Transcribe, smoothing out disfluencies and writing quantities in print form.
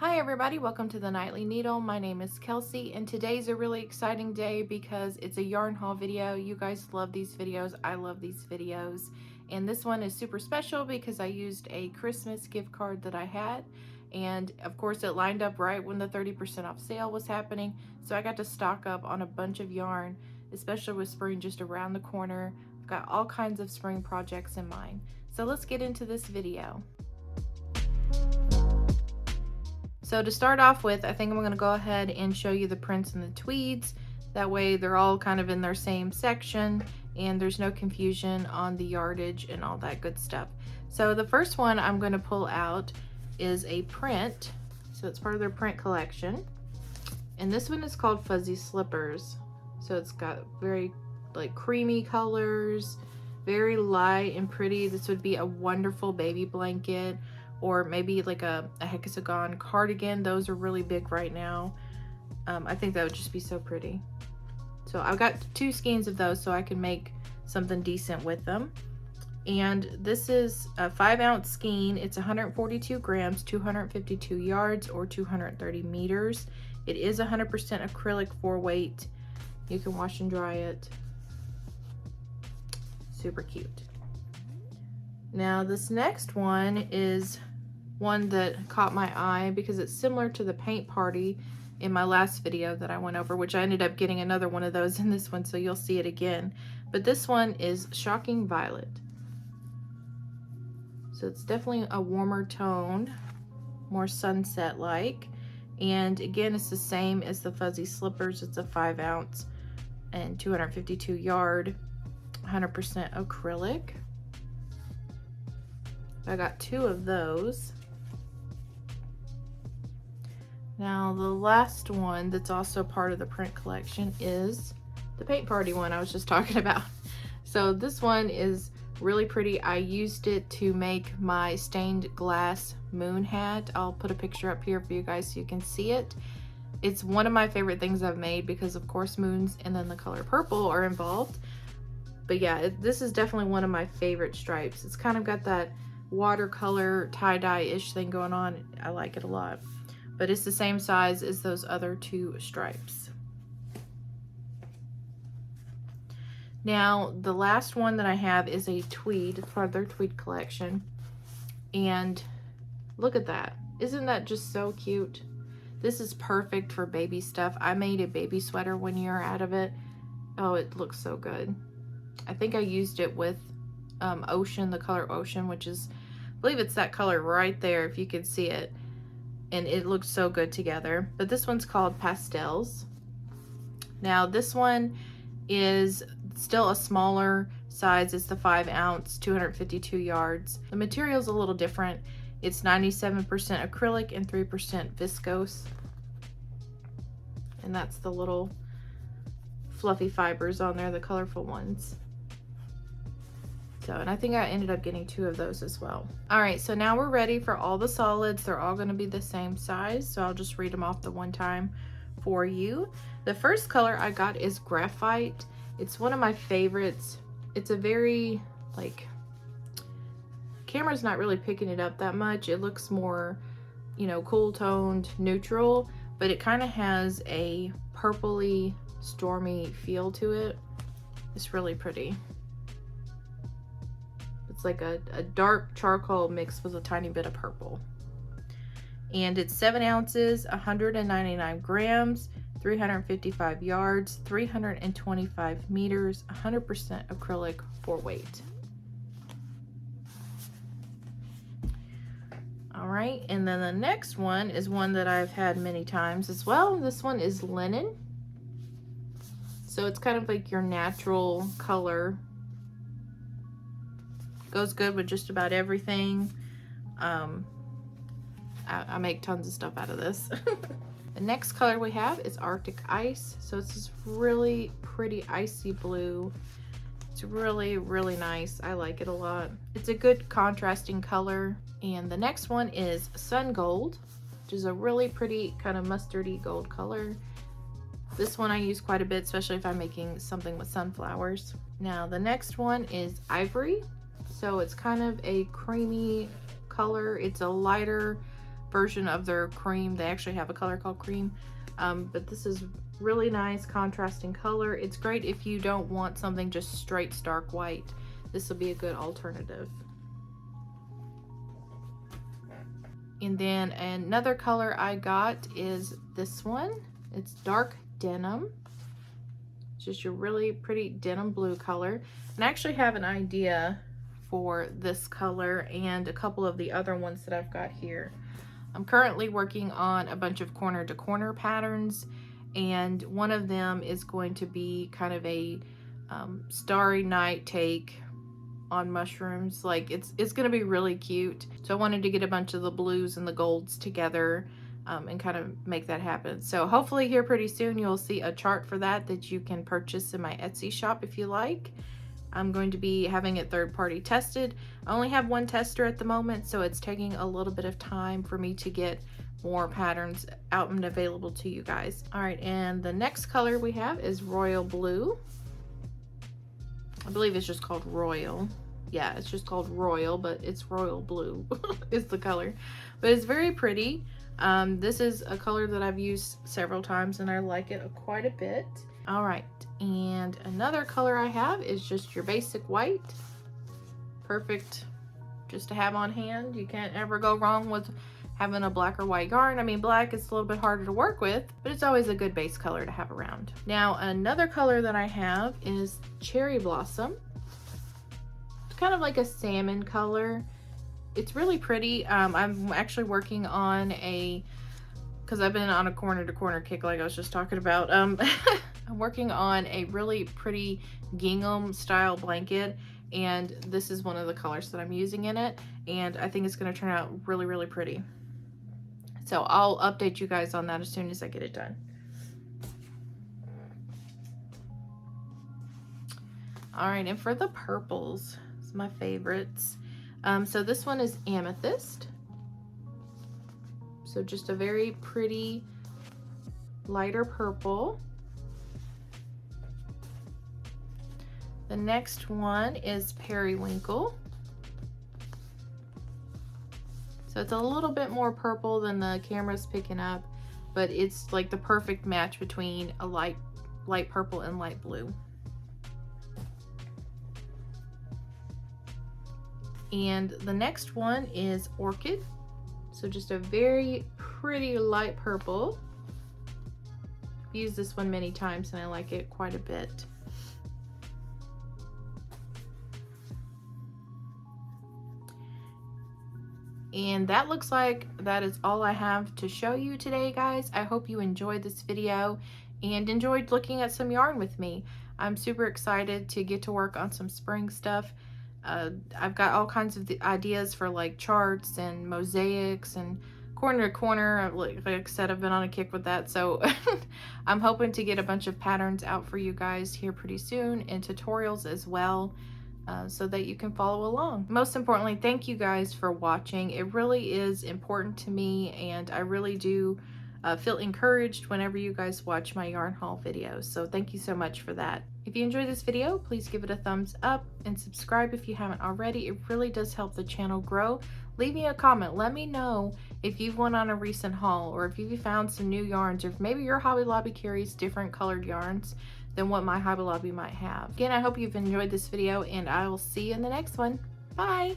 Hi everybody, welcome to the Nightly Needle. My name is Kelsey and today's a really exciting day because it's a yarn haul video. You guys love these videos, I love these videos. And this one is super special because I used a Christmas gift card that I had. And of course it lined up right when the 30% off sale was happening. So I got to stock up on a bunch of yarn, especially with spring just around the corner. I've got all kinds of spring projects in mind. So let's get into this video. So to start off with, I think I'm going to go ahead and show you the prints and the tweeds. That way they're all kind of in their same section and there's no confusion on the yardage and all that good stuff. So the first one I'm going to pull out is a print. So it's part of their print collection. And this one is called Fuzzy Slippers. So it's got very like creamy colors, very light and pretty. This would be a wonderful baby blanket, or maybe like a hexagon cardigan. Those are really big right now. I think that would just be so pretty. So I've got 2 skeins of those so I can make something decent with them. And this is a 5-ounce skein. It's 142 grams, 252 yards, or 230 meters. It is 100% acrylic 4-weight. You can wash and dry it. Super cute. Now this next one is one that caught my eye because it's similar to the paint party in my last video that I went over, which I ended up getting another one of those in this one, so you'll see it again. But this one is Shocking Violet. So it's definitely a warmer tone, more sunset-like. And again, it's the same as the Fuzzy Slippers. It's a 5-ounce and 252 yard, 100% acrylic. I got 2 of those. Now the last one that's also part of the print collection is the paint party one I was just talking about. So this one is really pretty. I used it to make my stained glass moon hat. I'll put a picture up here for you guys so you can see it. It's one of my favorite things I've made because of course moons and then the color purple are involved. But yeah, this is definitely one of my favorite stripes. It's kind of got that watercolor tie-dye-ish thing going on. I like it a lot. But it's the same size as those other 2 stripes. Now, the last one that I have is a tweed. It's part of their tweed collection. And look at that. Isn't that just so cute? This is perfect for baby stuff. I made a baby sweater 1 year out of it. Oh, it looks so good. I think I used it with Ocean, the color Ocean, which is, I believe it's that color right there if you can see it. And it looks so good together. But this one's called Pastels. Now this one is still a smaller size. It's the 5-ounce, 252 yards. The material's a little different. It's 97% acrylic and 3% viscose. And that's the little fluffy fibers on there, the colorful ones. So, and I think I ended up getting 2 of those as well. All right, so now we're ready for all the solids. They're all gonna be the same size, so I'll just read them off the one time for you. The first color I got is Graphite. It's one of my favorites. It's a very, like, camera's not really picking it up that much. It looks more, you know, cool toned, neutral, but it kind of has a purpley, stormy feel to it. It's really pretty. It's like a dark charcoal mixed with a tiny bit of purple. And it's 7 ounces, 199 grams, 355 yards, 325 meters, 100% acrylic 4-weight. All right, and then the next one is one that I've had many times as well. This one is Linen. So it's kind of like your natural color. Goes good with just about everything. I make tons of stuff out of this. The next color we have is Arctic Ice. So it's this really pretty icy blue. It's really, really nice. I like it a lot. It's a good contrasting color. And the next one is Sun Gold, which is a really pretty kind of mustardy gold color. This one I use quite a bit, especially if I'm making something with sunflowers. Now the next one is Ivory. So it's kind of a creamy color. It's a lighter version of their cream. They actually have a color called cream, but this is really nice contrasting color. It's great if you don't want something just straight stark white. This will be a good alternative. And then another color I got is this one. It's dark denim. It's just your really pretty denim blue color. And I actually have an idea for this color and a couple of the other ones that I've got here. I'm currently working on a bunch of corner to corner patterns, and one of them is going to be kind of a starry night take on mushrooms. Like it's going to be really cute. So I wanted to get a bunch of the blues and the golds together and kind of make that happen. So hopefully here pretty soon you'll see a chart for that you can purchase in my Etsy shop if you like. I'm going to be having it third-party tested. I only have one tester at the moment, so it's taking a little bit of time for me to get more patterns out and available to you guys. All right, and the next color we have is Royal Blue. I believe it's just called Royal. Yeah, it's just called Royal, but it's Royal Blue is the color. But it's very pretty. This is a color that I've used several times and I like it quite a bit. All right, and another color I have is just your basic white. Perfect just to have on hand. You can't ever go wrong with having a black or white yarn. I mean, black is a little bit harder to work with, but it's always a good base color to have around. Now, another color that I have is Cherry Blossom. It's kind of like a salmon color. It's really pretty. I'm actually working on because I've been on a corner to corner kick like I was just talking about. I'm working on a really pretty gingham style blanket, and this is one of the colors that I'm using in it, and I think it's going to turn out really, really pretty. So I'll update you guys on that as soon as I get it done. All right, and for the purples, it's my favorites. So this one is Amethyst. So just a very pretty lighter purple. The next one is Periwinkle. So it's a little bit more purple than the camera's picking up, but it's like the perfect match between a light purple and light blue. And the next one is Orchid. So just a very pretty light purple. I've used this one many times and I like it quite a bit. And that looks like that is all I have to show you today, guys. I hope you enjoyed this video and enjoyed looking at some yarn with me. I'm super excited to get to work on some spring stuff. I've got all kinds of ideas for like charts and mosaics and corner to corner. Like I said, I've been on a kick with that. So I'm hoping to get a bunch of patterns out for you guys here pretty soon, and tutorials as well. So that you can follow along. Most importantly, thank you guys for watching. It really is important to me, and I really do feel encouraged whenever you guys watch my yarn haul videos. So thank you so much for that. If you enjoyed this video, please give it a thumbs up and subscribe if you haven't already. It really does help the channel grow. Leave me a comment. Let me know if you've went on a recent haul, or if you've found some new yarns, or if maybe your Hobby Lobby carries different colored yarns than what my Hobby Lobby might have. Again, I hope you've enjoyed this video, and I will see you in the next one. Bye!